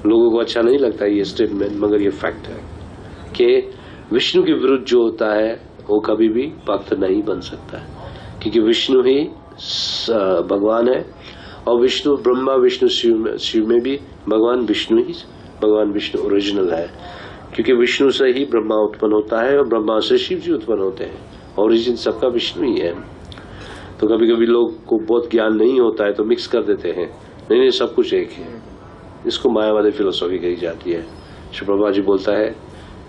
लोगों को अच्छा नहीं लगता ये स्टेटमेंट, मगर ये फैक्ट है कि विष्णु के विरुद्ध जो होता है वो कभी भी भक्त नहीं बन सकता है, क्योंकि विष्णु ही भगवान है। और विष्णु, ब्रह्मा विष्णु शिव में भी भगवान विष्णु ओरिजिनल है, क्योंकि विष्णु से ही ब्रह्मा उत्पन्न होता है और ब्रह्मा से शिव जी उत्पन्न होते हैं। ओरिजिन सबका विष्णु ही है। तो कभी कभी लोग को बहुत ज्ञान नहीं होता है तो मिक्स कर देते हैं, नहीं सब कुछ एक है। इसको मायावादी फिलोसॉफी कही जाती है। श्री प्रभुपाद जी बोलता है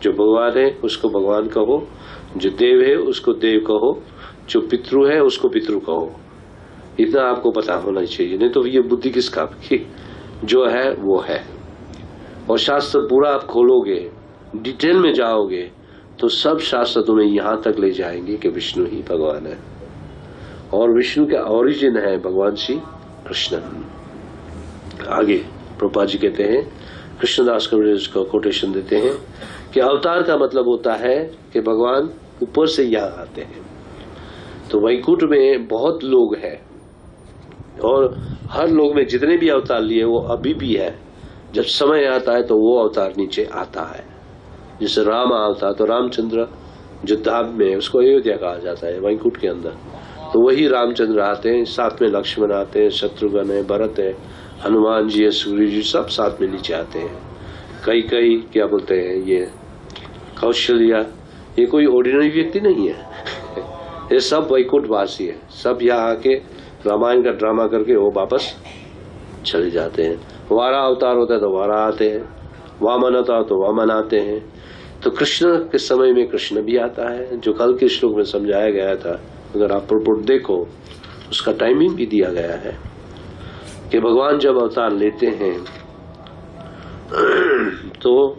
जो भगवान है उसको भगवान कहो, जो देव है उसको देव कहो, जो पितृ है उसको पितृ कहो। इतना आपको पता होना चाहिए, नहीं तो ये बुद्धि किस काम की। जो है वो है। और शास्त्र पूरा आप खोलोगे, डिटेल में जाओगे तो सब शास्त्र तुम्हें यहाँ तक ले जाएंगे कि विष्णु ही भगवान है और विष्णु का ओरिजिन है भगवान श्री कृष्ण। आगे प्रभुपाद जी कहते हैं, कृष्णदास कविराज का कोटेशन देते हैं कि अवतार का मतलब होता है कि भगवान ऊपर से यहाँ आते हैं। तो वैकुंठ में बहुत लोग हैं और हर लोग में जितने भी अवतार लिए वो अभी भी है। जब समय आता है तो वो अवतार नीचे आता है। जैसे राम अवतार, तो रामचंद्र जो धाम में उसको अयोध्या कहा जाता है वैकुंठ के अंदर, तो वही रामचंद्र आते हैं, साथ में लक्ष्मण आते हैं, शत्रुघ्न है, भरत है, हनुमान जी है, सूर्य जी, सब साथ में नीचे आते हैं। कई क्या बोलते हैं ये कौशल्या, ये कोई ऑर्डिनरी व्यक्ति नहीं है ये सब वैकुंठ वासी है। सब यहाँ आके रामायण का ड्रामा करके वो वापस चले जाते हैं। वारा अवतार होता है तो वारा आते हैं, वामन अवतार तो वामन आते हैं। तो कृष्ण के समय में कृष्ण भी आता है, जो कल के श्लोक में समझाया गया था। अगर आप रिपोर्ट देखो उसका टाइमिंग भी दिया गया है कि भगवान जब अवतार लेते हैं तो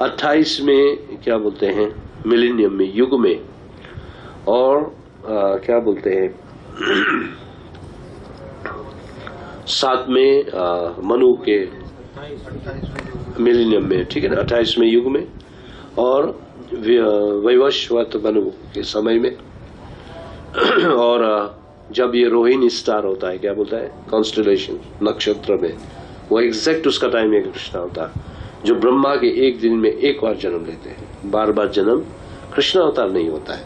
28 में क्या बोलते हैं मिलेनियम में, युग में, और क्या बोलते हैं 7 में मनु के मिलेनियम में, ठीक है ना, 28 में युग में, और वैवस्वत मनु के समय में। और जब ये रोहिणी स्टार होता है, क्या बोलता है कॉन्स्टेलेशन नक्षत्र में, वो एग्जैक्ट उसका टाइम है कृष्ण अवतार, जो ब्रह्मा के एक दिन में एक बार जन्म लेते हैं। बार बार जन्म कृष्ण अवतार नहीं होता है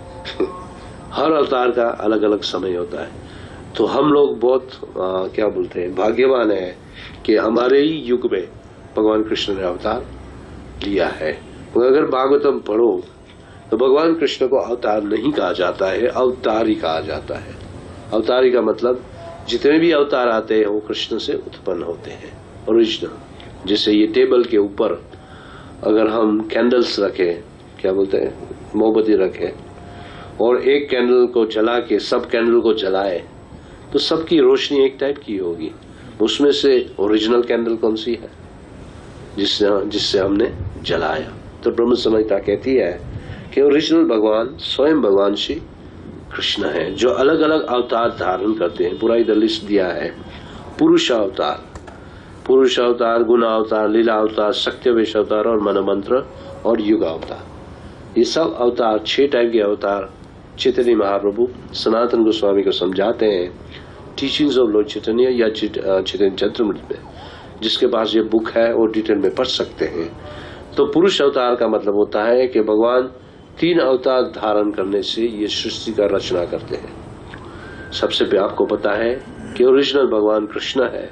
हर अवतार का अलग अलग समय होता है। तो हम लोग बहुत क्या बोलते हैं भाग्यवान है कि हमारे ही युग में भगवान कृष्ण ने अवतार लिया है। अगर भागवतम पढ़ो तो भगवान कृष्ण को अवतार नहीं कहा जाता है, अवतारी कहा जाता है। अवतारी का मतलब जितने भी अवतार आते हैं वो कृष्ण से उत्पन्न होते हैं, ओरिजिनल। जैसे ये टेबल के ऊपर अगर हम कैंडल्स रखें, क्या बोलते हैं मोमबत्ती रखें, और एक कैंडल को जला के सब कैंडल को जलाए तो सबकी रोशनी एक टाइप की होगी। उसमें से ओरिजिनल कैंडल कौन सी है जिससे हमने जलाया। तो ब्रह्म संहिता कहती है कि ओरिजिनल भगवान स्वयं भगवान श्री कृष्ण है, जो अलग अलग अवतार धारण करते हैं। पूरा इधर लिस्ट दिया है, पुरुष अवतार, गुण अवतार, लीला अवतार, सत्यवेश अवतार और मनमंत्र और युग अवतार। ये सब अवतार 6 टाइप के अवतार चैतन्य महाप्रभु सनातन गोस्वामी को समझाते हैं टीचिंग्स ऑफ लॉर्ड चैतन्य या चैतन्य चरितामृत में। जिसके पास ये बुक है वो डिटेल में पढ़ सकते हैं। तो पुरुष अवतार का मतलब होता है कि भगवान 3 अवतार धारण करने से ये सृष्टि का रचना करते हैं। सबसे पहले आपको पता है कि ओरिजिनल भगवान कृष्ण है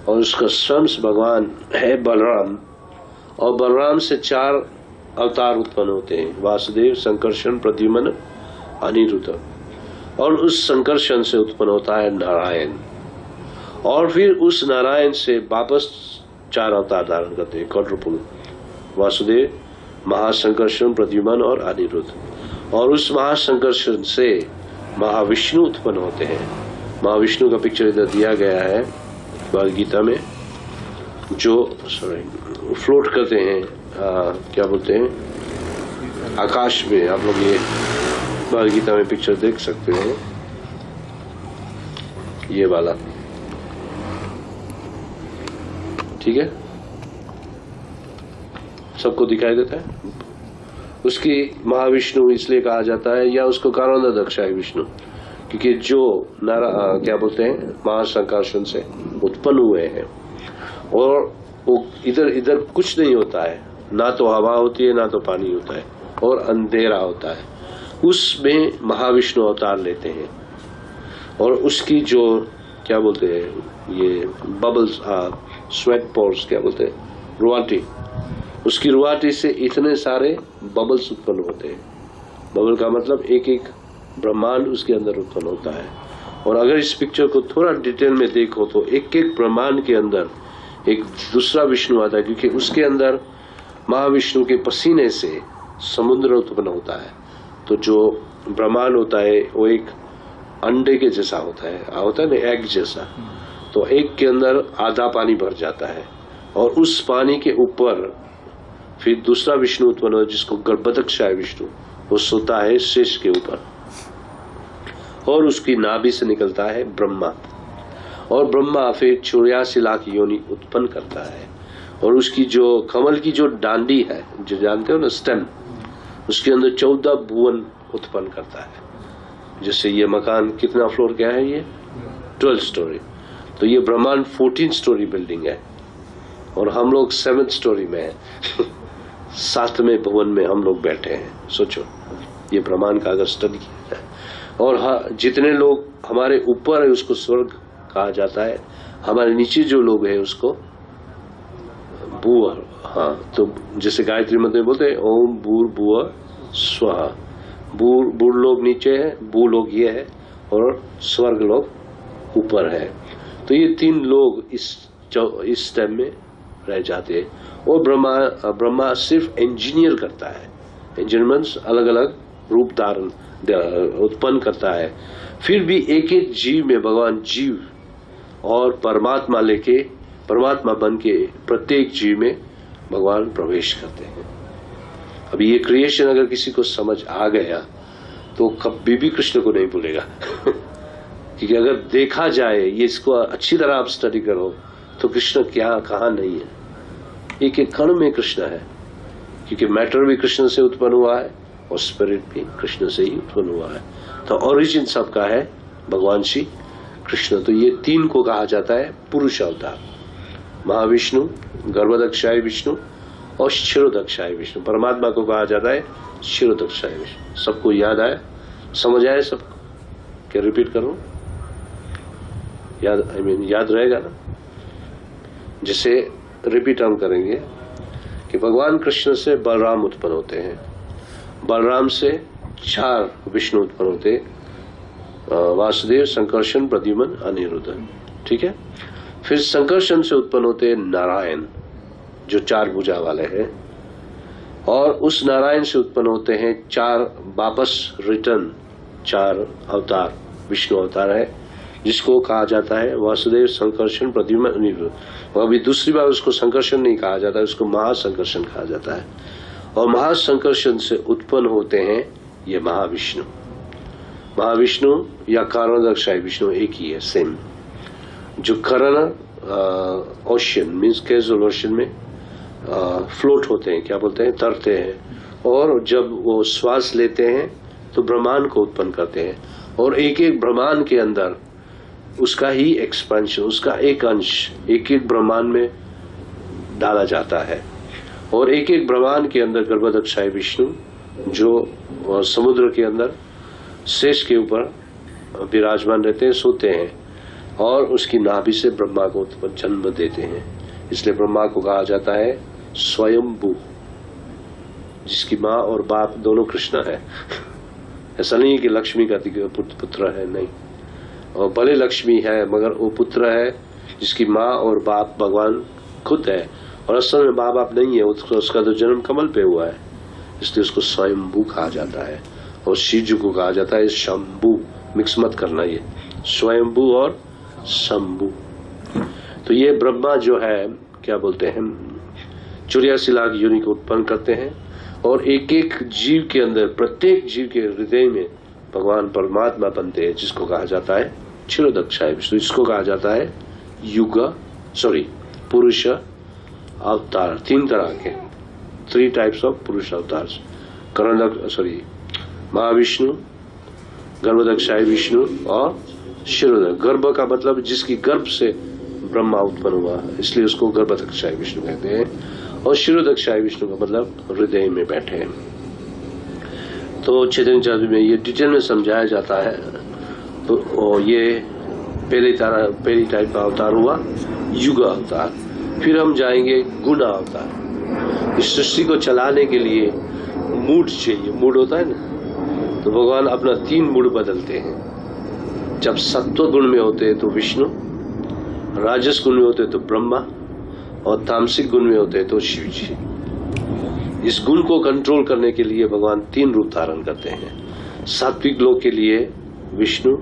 और उसका स्वयं भगवान है बलराम, और बलराम से 4 अवतार उत्पन्न होते हैं, वासुदेव, संकर्षण, प्रद्युम्न, अनिरुद्ध। और उस संकर्षण से उत्पन्न होता है नारायण, और फिर उस नारायण से वापस 4 अवतार धारण करते हैं, क्वाड्रुपल, वासुदेव, महासंकर्षण, प्रद्युम्न और अनिरुद्ध। और उस महासंकर्षण से महाविष्णु उत्पन्न होते हैं। महाविष्णु का पिक्चर इधर दिया गया है भगवद गीता में, जो फ्लोट करते हैं, क्या बोलते हैं आकाश में। आप लोग ये भगवद गीता में पिक्चर देख सकते हैं, ये वाला, ठीक है, सबको दिखाई देता है। उसकी महाविष्णु इसलिए कहा जाता है, या उसको कारणोदक्ष है विष्णु, क्योंकि जो क्या बोलते हैं महासंकर्षण से उत्पन्न हुए हैं। और वो इधर इधर कुछ नहीं होता है, ना तो हवा होती है ना तो पानी होता है, और अंधेरा होता है। उसमें महाविष्णु अवतार लेते हैं और उसकी जो क्या बोलते हैं ये बबल्स, स्वेट पोर्स क्या बोलते हैं, रुआटी, उसकी रुआटी से इतने सारे बबल्स उत्पन्न होते हैं। बबल का मतलब एक एक ब्रह्मांड उसके अंदर उत्पन्न होता है। और अगर इस पिक्चर को थोड़ा डिटेल में देखो तो एक एक ब्रह्मांड के अंदर एक दूसरा विष्णु आता है, क्योंकि उसके अंदर महाविष्णु के पसीने से समुद्र उत्पन्न होता है। तो जो ब्रह्मांड होता है वो एक अंडे के जैसा होता है ना, एग जैसा। तो एक के अंदर आधा पानी भर जाता है और उस पानी के ऊपर फिर दूसरा विष्णु उत्पन्न होता है जिसको गर्भदक्षाय विष्णु, वो सोता है शेष के ऊपर और उसकी नाभि से निकलता है ब्रह्मा, और ब्रह्मा फिर 84 लाख योनि उत्पन्न करता है। और उसकी जो कमल की जो डांडी है, जो जानते हो ना स्टेम, उसके अंदर 14 भुवन उत्पन्न करता है। जैसे ये मकान कितना फ्लोर क्या है, ये 12 स्टोरी, तो ये ब्रह्मांड 14 स्टोरी बिल्डिंग है और हम लोग 7th स्टोरी में है 7वें भवन में हम लोग बैठे हैं। सोचो ये ब्रह्मांड का अगर स्टडी किया जाए। और हाँ, जितने लोग हमारे ऊपर है उसको स्वर्ग कहा जाता है, हमारे नीचे जो लोग हैं उसको भूवर। हाँ, तो जैसे गायत्री मंत्र में बोलते हैं ओम भूर भुव स्वाहा, बूढ़ लोग नीचे है, भू लोग ये है और स्वर्ग लोग ऊपर है। तो ये 3 लोग इस टाइम में रह जाते हैं। और ब्रह्मा सिर्फ इंजीनियर करता है, इंजीनियर मीन्स अलग अलग रूप धारण उत्पन्न करता है। फिर भी एक एक जीव में भगवान जीव और परमात्मा लेके, परमात्मा बन के प्रत्येक जीव में भगवान प्रवेश करते हैं। अभी ये क्रिएशन अगर किसी को समझ आ गया तो कभी भी कृष्ण को नहीं भूलेगा क्योंकि अगर देखा जाए ये, इसको अच्छी तरह आप स्टडी करो तो कृष्ण क्या कहाँ नहीं है, एक एक कण में कृष्ण है। क्योंकि मैटर भी कृष्ण से उत्पन्न हुआ है और स्पिरिट भी कृष्ण से ही उत्पन्न हुआ है। तो ओरिजिन सबका है भगवान श्री कृष्ण। तो ये 3 को कहा जाता है पुरुष अवतार, महाविष्णु, गर्भदक्षाय विष्णु और क्षीरोदक्षाय विष्णु। परमात्मा को कहा जाता है क्षीरोदक्षाय विष्णु। सबको याद आया, समझ आया सबको? क्या रिपीट करूं? याद याद रहेगा ना? जैसे रिपीट हम करेंगे कि भगवान कृष्ण से बलराम उत्पन्न होते हैं, बलराम से 4 विष्णु उत्पन्न होते हैं, वासुदेव, संकर्षण, प्रद्युम्न, अनिरुद्ध। ठीक है। फिर संकर्षण से उत्पन्न होते हैं नारायण जो 4 भुजा वाले हैं, और उस नारायण से उत्पन्न होते हैं 4 वापस रिटर्न 4 अवतार, विष्णु अवतार है जिसको कहा जाता है वासुदेव, संकर्षण, प्रद्युम्न, अनिरुद्ध। और अभी दूसरी बार उसको संकर्षण नहीं कहा जाता है, उसको महासंकर्षण कहा जाता है। और महासंकर्षण से उत्पन्न होते हैं ये महाविष्णु। महाविष्णु या कारणदक्षाय विष्णु एक ही है, सेम। जो करण ओशन मीन्स कैजुअल ओशन में फ्लोट होते हैं, क्या बोलते हैं, तैरते हैं, और जब वो श्वास लेते हैं तो ब्रह्मांड को उत्पन्न करते हैं। और एक एक ब्रह्मांड के अंदर उसका ही एक्सपेंशन, उसका एक अंश एक एक ब्रह्मांड में डाला जाता है। और एक एक ब्रह्मांड के अंदर गर्भदक्षाय विष्णु जो समुद्र के अंदर शेष के ऊपर विराजमान रहते हैं, सोते हैं, और उसकी नाभि से ब्रह्मा को जन्म देते हैं। इसलिए ब्रह्मा को कहा जाता है स्वयंभू, जिसकी माँ और बाप दोनों कृष्ण है। ऐसा नहीं है कि लक्ष्मी का पुत्र है, नहीं। और भले लक्ष्मी है मगर वो पुत्र है जिसकी माँ और बाप भगवान खुद है, और असल में माँ बाप नहीं है, उसका तो जन्म कमल पे हुआ है, इसलिए उसको स्वयंभू कहा जाता है। और शिवजी को कहा जाता है शंभू। मिक्स मत करना, ये स्वयंभू और शंभू। तो ये ब्रह्मा जो है क्या बोलते हैं 84 लाख योनि को उत्पन्न करते हैं, और एक एक जीव के अंदर, प्रत्येक जीव के हृदय में भगवान परमात्मा बनते हैं, जिसको कहा जाता है क्षीरोदक्षाय विष्णु। इसको कहा जाता है पुरुष अवतार। 3 तरह के, 3 टाइप्स ऑफ पुरुष अवतार, महाविष्णु, गर्भदक्षाय विष्णु और क्षीरोदक। गर्भ का मतलब जिसकी गर्भ से ब्रह्मा उत्पन्न हुआ, इसलिए उसको गर्भदक्षाय विष्णु कहते हैं। और शिरोदक्षाय विष्णु का मतलब हृदय में बैठे हैं। तो चैतन्य चरितामृत में ये डिटेल में समझाया जाता है। तो ये पहली टाइप का अवतार हुआ युग अवतार। फिर हम जाएंगे गुण अवतार। इस सृष्टि को चलाने के लिए मूड चाहिए, मूड होता है ना, तो भगवान अपना 3 मूड बदलते हैं। जब सत्व गुण में होते हैं तो विष्णु, राजस गुण में होते हैं तो ब्रह्मा, और तामसिक गुण में होते हैं तो शिव जी। इस गुण को कंट्रोल करने के लिए भगवान 3 रूप धारण करते हैं। सात्विक लोक के लिए विष्णु,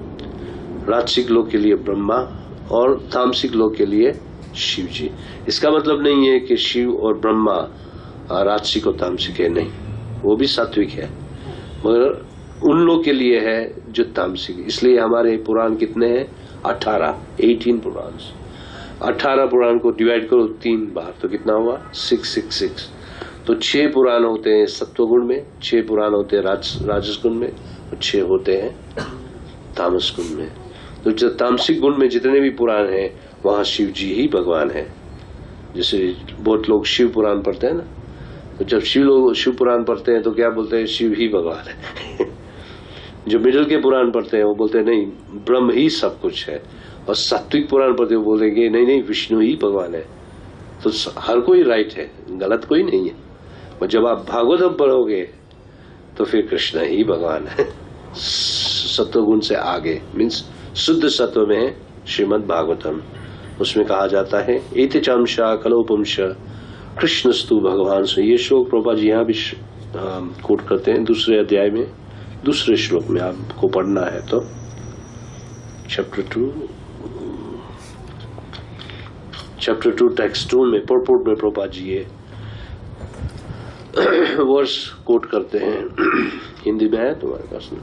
राजसिक लोक के लिए ब्रह्मा, और तामसिक लोक के लिए शिव जी। इसका मतलब नहीं है कि शिव और ब्रह्मा राजसिक और तामसिक है, नहीं, वो भी सात्विक है, मगर उन लोग के लिए है जो तामसिक। इसलिए हमारे पुराण कितने हैं? 18 पुराण। 18 पुराण को डिवाइड करो 3 बार तो कितना हुआ? 666। तो 6 पुराण होते हैं सत्वगुण में, 6 पुराण होते हैं राजस गुण में, और 6 होते हैं तामस गुण में। तो जो तामसिक गुण में जितने भी पुराण हैं वहां शिव जी ही भगवान है। जैसे बहुत लोग शिव पुराण पढ़ते हैं ना, तो जब शिव पुराण पढ़ते हैं तो क्या बोलते हैं? शिव ही भगवान है। जो मिडिल के पुराण पढ़ते हैं वो बोलते हैं नहीं, ब्रह्म ही सब कुछ है। और सात्विक पुराण पढ़ते वो बोलेंगे नहीं नहीं, विष्णु ही भगवान है। तो हर कोई राइट है, गलत कोई नहीं है। और जब आप भागवतम पढ़ोगे तो फिर कृष्ण ही भगवान है। सत्वगुण से आगे मीन्स शुद्ध सत्व में है श्रीमद् भागवतम। उसमें कहा जाता है एते चांशा कलोपुंश कृष्णस्तु भगवान से। ये श्लोक प्रभुपाद जी यहाँ भी कोट करते हैं 2 अध्याय में, 2 श्लोक में आपको पढ़ना है तो चैप्टर 2 टेक्स्ट 2 में पurport में प्रभुपाद जी ये वर्स कोट करते हैं। हिंदी में है तुम्हारे पास में?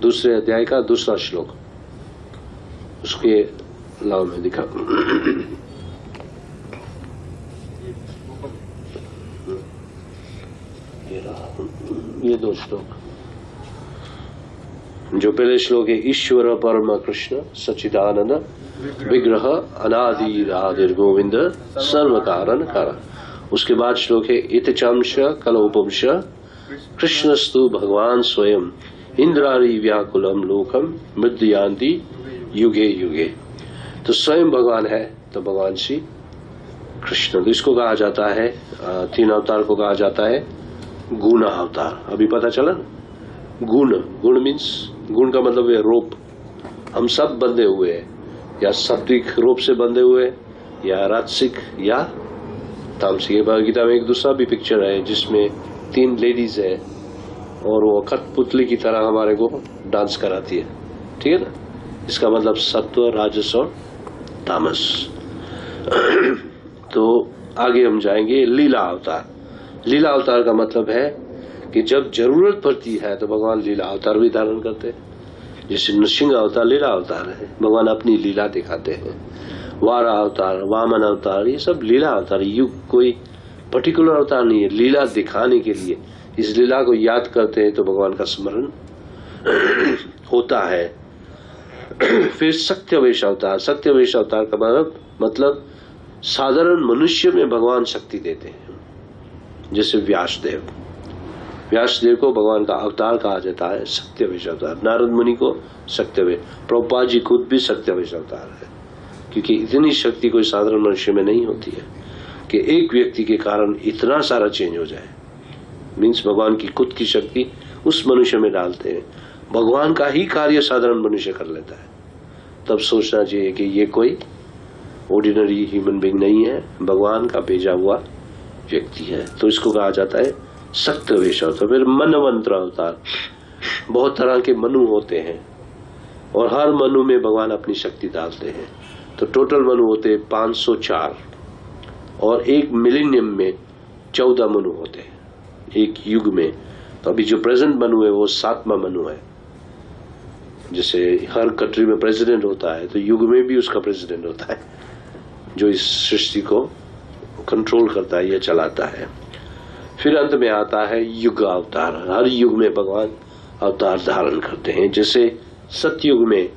2 अध्याय का 2 श्लोक, उसके लाव में दिखा। ये 2 श्लोक। जो पहले श्लोक है ईश्वर परम कृष्ण सच्चिदानंद विग्रह अनादि राधिर गोविंद सर्व कारण कारण। उसके बाद श्लोक है इतचांश कलोपंश कृष्णस्तु भगवान स्वयं इंद्रारी व्याकुलम लोकम मृदयांति युगे युगे। तो स्वयं भगवान है तो भगवान श्री कृष्ण। तो इसको कहा जाता है 3 अवतार को कहा जाता है गुण अवतार। अभी पता चला ना? गुण मीन्स, गुण का मतलब है रोप। हम सब बंधे हुए हैं, या सात्विक रूप से बंधे हुए, या राजसिक या तामसिक। भगवद गीता में एक दूसरा भी पिक्चर है जिसमें 3 लेडीज है और वो कठपुतली की तरह हमारे को डांस कराती है, ठीक है ना? इसका मतलब सत्व, राजस और तामस। तो आगे हम जाएंगे लीला अवतार। लीला अवतार का मतलब है कि जब जरूरत पड़ती है तो भगवान लीला अवतार भी धारण करते हैं। जैसे नृसिंह अवतार लीला अवतार है, भगवान अपनी लीला दिखाते हैं। वारा अवतार, वामन अवतार, ये सब लीला अवतार। युग कोई पर्टिकुलर अवतार नहीं है, लीला दिखाने के लिए। इस लीला को याद करते हैं तो भगवान का स्मरण होता है। फिर सत्यवेश अवतार। सत्यवेश अवतार का मतलब साधारण मनुष्य में भगवान शक्ति देते हैं। जैसे व्यासदेव को भगवान का अवतार कहा जाता है, सत्यवेश अवतार। नारद मुनि को सत्यवेश, प्रभुपाद जी खुद भी सत्यवेश अवतार है। क्योंकि इतनी शक्ति कोई साधारण मनुष्य में नहीं होती है कि एक व्यक्ति के कारण इतना सारा चेंज हो जाए। मीन्स भगवान की खुद की शक्ति उस मनुष्य में डालते हैं। भगवान का ही कार्य साधारण मनुष्य कर लेता है। तब सोचना चाहिए कि ये कोई ऑर्डिनरी ह्यूमन बीइंग नहीं है, भगवान का भेजा हुआ व्यक्ति है। तो इसको कहा जाता है सत्यवेश अवतार। फिर मनवंतर अवतार। बहुत तरह के मनु होते हैं और हर मनु में भगवान अपनी शक्ति डालते हैं। तो टोटल मनु होते हैं 504 और एक मिलेनियम में 14 मनु होते हैं एक युग में। तो अभी जो प्रेजेंट मनु है वो 7वां मनु है। जैसे हर कंट्री में प्रेसिडेंट होता है तो युग में भी उसका प्रेसिडेंट होता है जो इस सृष्टि को कंट्रोल करता है या चलाता है। फिर अंत में आता है युग अवतार। हर युग में भगवान अवतार धारण करते हैं। जैसे सतयुग में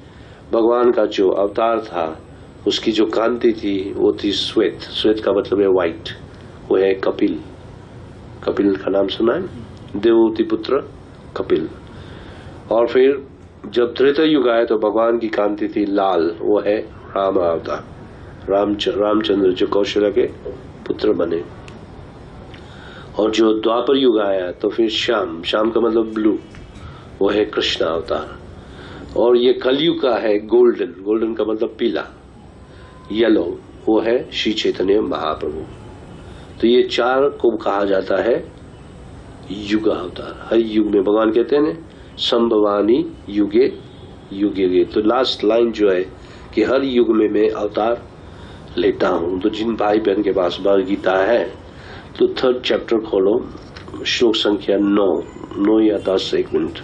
भगवान का जो अवतार था उसकी जो कांति थी वो थी श्वेत। श्वेत का मतलब है व्हाइट। वो है कपिल। कपिल का नाम सुना है? देवहूति पुत्र कपिल। और फिर जब त्रेता युग आया तो भगवान की कांति थी लाल। वो है राम अवतार। रामचंद्र जो कौशल्या के पुत्र बने। और जो द्वापर युग आया तो फिर श्याम। श्याम का मतलब ब्लू। वो है कृष्ण अवतार। और ये कलयुग का है गोल्डन। गोल्डन का मतलब पीला। येलो वो है श्री चैतन्य महाप्रभु। तो ये चार को कहा जाता है युग अवतार। हर युग में भगवान कहते हैं ना संभवानी युगे युगे। तो लास्ट लाइन जो है कि हर युग में मैं अवतार लेता हूं। तो जिन भाई बहन के पास भगवद गीता है तो 3rd चैप्टर खोलो, श्लोक संख्या 9 या 10, 1 मिनट।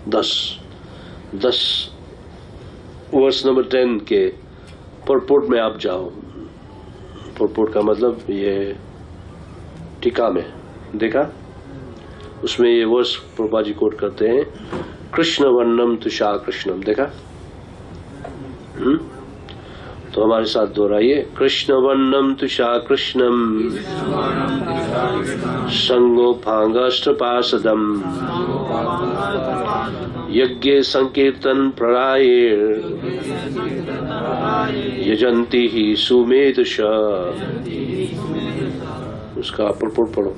दस वर्स नंबर 10 के परपोर्ट में आप जाओ। परपोर्ट का मतलब ये टीका में देखा, उसमें ये वर्स प्रभुपाद जी कोट करते हैं, कृष्ण वर्णम तुषार कृष्णम। देखा? तो हमारे साथ दोहराइए, कृष्ण वर्णम तुषार कृष्णम संगोपांगष्ट्रपार्षदम यज्ञे संकीर्तन प्रराये यजंती ही सुमेधश। उसका परपोर्ट पढ़ो।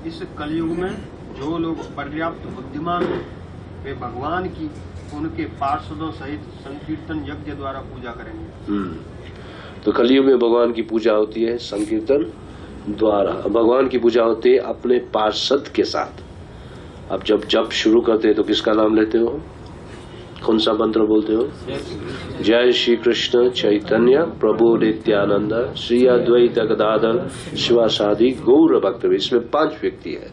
इस कलयुग में जो लोग पर्याप्त बुद्धिमान वे भगवान की उनके पार्षदों सहित संकीर्तन यज्ञ द्वारा पूजा करेंगे। तो कलयुग में भगवान की पूजा होती है संकीर्तन द्वारा। भगवान की पूजा होती है अपने पार्षद के साथ। अब जब जप शुरू करते हैं तो किसका नाम लेते हो? कौन सा मंत्र बोलते हो? जय श्री कृष्ण चैतन्य प्रभु नित्यानंद श्री अद्वैत गदाधर शिवासादि गौर भक्त। इसमें 5 व्यक्ति है,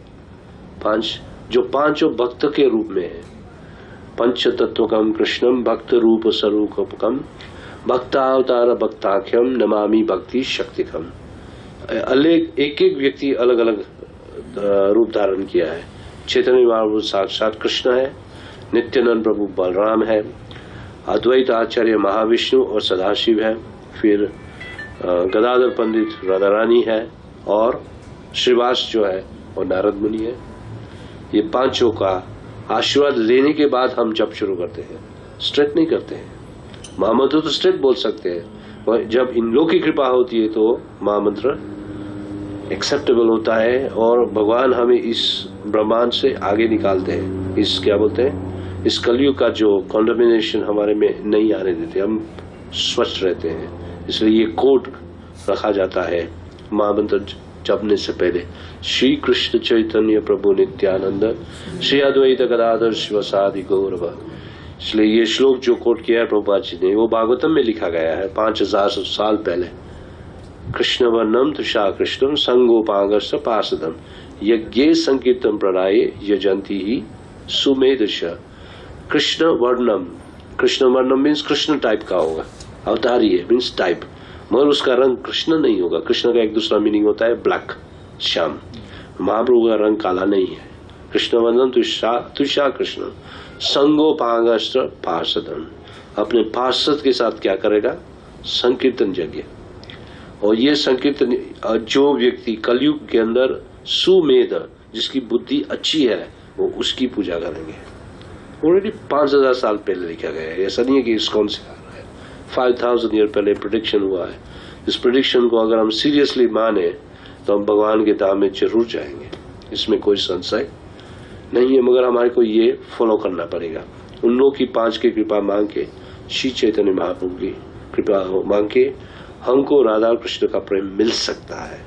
5 जो 5 भक्त के रूप में है। पंच तत्वकम कृष्णम भक्त रूप स्वरूपकम भक्तावतार भक्ताख्यम नमामि भक्ति शक्तिकम। एक एक व्यक्ति अलग अलग रूप धारण किया है। चैतन्य महाप्रभु साक्षात कृष्ण है, नित्यानंद प्रभु बलराम है, अद्वैत आचार्य महाविष्णु और सदाशिव है, फिर गदाधर पंडित राधा रानी है, और श्रीवास जो है और नारद मुनि है। ये 5 का आशीर्वाद लेने के बाद हम जप शुरू करते हैं, स्ट्रेट नहीं करते हैं। महामंत्र तो स्ट्रेट बोल सकते हैं, जब इन लोग की कृपा होती है तो महामंत्र एक्सेप्टेबल होता है और भगवान हमें इस ब्रह्मांड से आगे निकालते हैं। इस क्या बोलते हैं, इस कलयुग का जो कॉन्टामिनेशन हमारे में नहीं आने देते, हम स्वच्छ रहते हैं। इसलिए ये कोड रखा जाता है महामंत्र जपने से पहले, श्री कृष्ण चैतन्य प्रभु नित्यानंद श्री अद्वैत गदाधर शिवासादि गौर। इसलिए ये श्लोक जो कोट किया है प्रभुपाद जी ने वो भागवतम में लिखा गया है 5000 साल पहले। कृष्ण वर्णम तुषार कृष्णम संगोपांगस्य पार्षदम यज्ञे संकीर्तन प्रणाये यजंती ही सुमेधश। कृष्ण वर्णम मीन्स कृष्ण टाइप का होगा, अवतारी है मीन्स टाइप, मगर उसका रंग कृष्ण नहीं होगा। कृष्ण का एक दूसरा मीनिंग होता है ब्लैक, श्याम। महाप्रभु का रंग काला नहीं है। कृष्ण वर्णम तुषार कृष्ण संगोपांगस्य पार्षदम, अपने पार्षद के साथ क्या करेगा? संकीर्तन यज्ञ। और ये संकीर्तन जो व्यक्ति कलयुग के अंदर सुमेध, जिसकी बुद्धि अच्छी है, वो उसकी पूजा करेंगे। ऑलरेडी 5000 साल पहले लिखा गया है, ऐसा नहीं है कि इसकॉन से आ रहा है। 5000 ईयर पहले प्रेडिक्शन हुआ है। इस प्रेडिक्शन को अगर हम सीरियसली माने तो हम भगवान के धाम में जरूर जाएंगे, इसमें कोई संशय नहीं है। मगर हमारे को ये फॉलो करना पड़ेगा। उन लोग की 5 की कृपा मांग के, श्री चैतन्य महाप्रभु की कृपा मांग के हमको राधा कृष्ण का प्रेम मिल सकता है।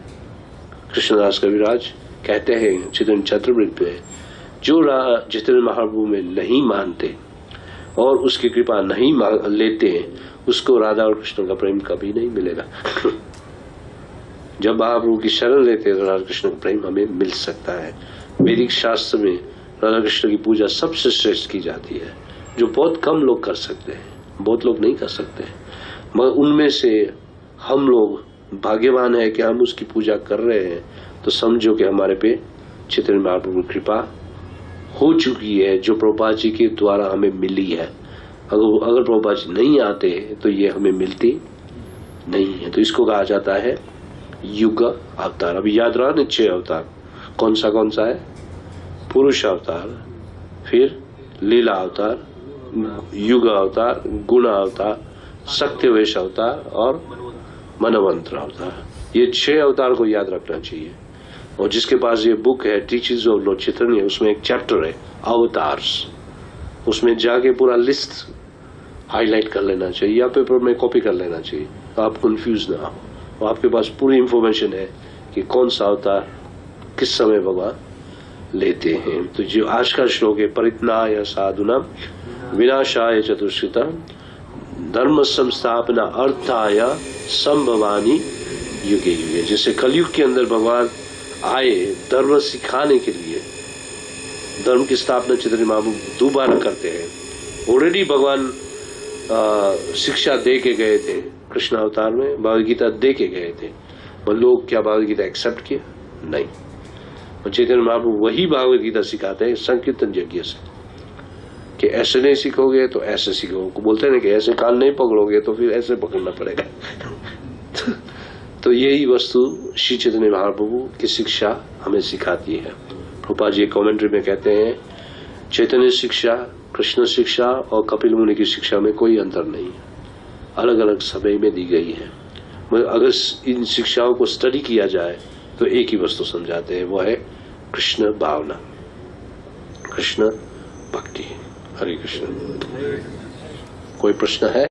कृष्णदास कविराज कहते हैं चैतन्य चरितमृत पे, जो चैतन्य महाप्रभु में नहीं मानते और उसकी कृपा नहीं लेते उसको राधा और कृष्ण का प्रेम कभी नहीं मिलेगा। जब महाप्रभु की शरण लेते हैं तो राधा कृष्ण का प्रेम हमें मिल सकता है। वैदिक शास्त्र में राधा कृष्ण की पूजा सबसे श्रेष्ठ की जाती है, जो बहुत कम लोग कर सकते हैं, बहुत लोग नहीं कर सकते। मगर उनमें से हम लोग भाग्यवान है कि हम उसकी पूजा कर रहे हैं, तो समझो कि हमारे पे चैतन्य महाप्रभु की कृपा हो चुकी है, जो प्रभुपाद जी के द्वारा हमें मिली है। अगर प्रभुपाद जी नहीं आते तो ये हमें मिलती नहीं है। तो इसको कहा जाता है युग अवतार। अभी याद रहा ना 6 अवतार कौन सा है? पुरुष अवतार, फिर लीला अवतार, युग अवतार, गुण अवतार, सत्यवेश अवतार और मनवंतर अवतार। ये 6 अवतार को याद रखना चाहिए। और जिसके पास ये बुक है टीचिंग्स ऑफ लॉर्ड चैतन्य, उसमें एक चैप्टर है अवतार्स, उसमें जाके पूरा लिस्ट हाईलाइट कर लेना चाहिए या पेपर में कॉपी कर लेना चाहिए, तो आप कंफ्यूज ना हो। आपके पास पूरी इंफॉर्मेशन है कि कौन सा अवतार किस समय भगवान लेते हैं। तो जो आज का श्लोक है, परित्नाय साधुना विनाशाय चतुष्कृता धर्म संस्थापना अर्थाय संभवानी युगे युगे। जैसे कलयुग के अंदर भगवान आए धर्म सिखाने के लिए, धर्म की स्थापना चैतन्य महाप्रभु दोबारा करते हैं। ऑलरेडी भगवान शिक्षा दे के गए थे कृष्ण अवतार में, भगवद गीता दे के गए थे, पर लोग क्या भगवद गीता एक्सेप्ट किया? नहीं। और चैतन्य महाप्रभु वही भगवद गीता सिखाते हैं संकीर्तन यज्ञ से, कि ऐसे नहीं सीखोगे तो ऐसे सीखोगे। बोलते हैं कि ऐसे कान नहीं पकड़ोगे तो फिर ऐसे पकड़ना पड़ेगा। तो यही वस्तु श्री चैतन्य महाप्रभु की शिक्षा हमें सिखाती है। प्रभुपाद जी कमेंट्री में कहते हैं चैतन्य शिक्षा, कृष्ण शिक्षा और कपिल मुनि की शिक्षा में कोई अंतर नहीं है, अलग अलग समय में दी गई है। मगर अगर इन शिक्षाओं को स्टडी किया जाए तो एक ही वस्तु समझाते हैं, वो है कृष्ण भावना, कृष्ण भक्ति। हरे कृष्ण। कोई प्रश्न है?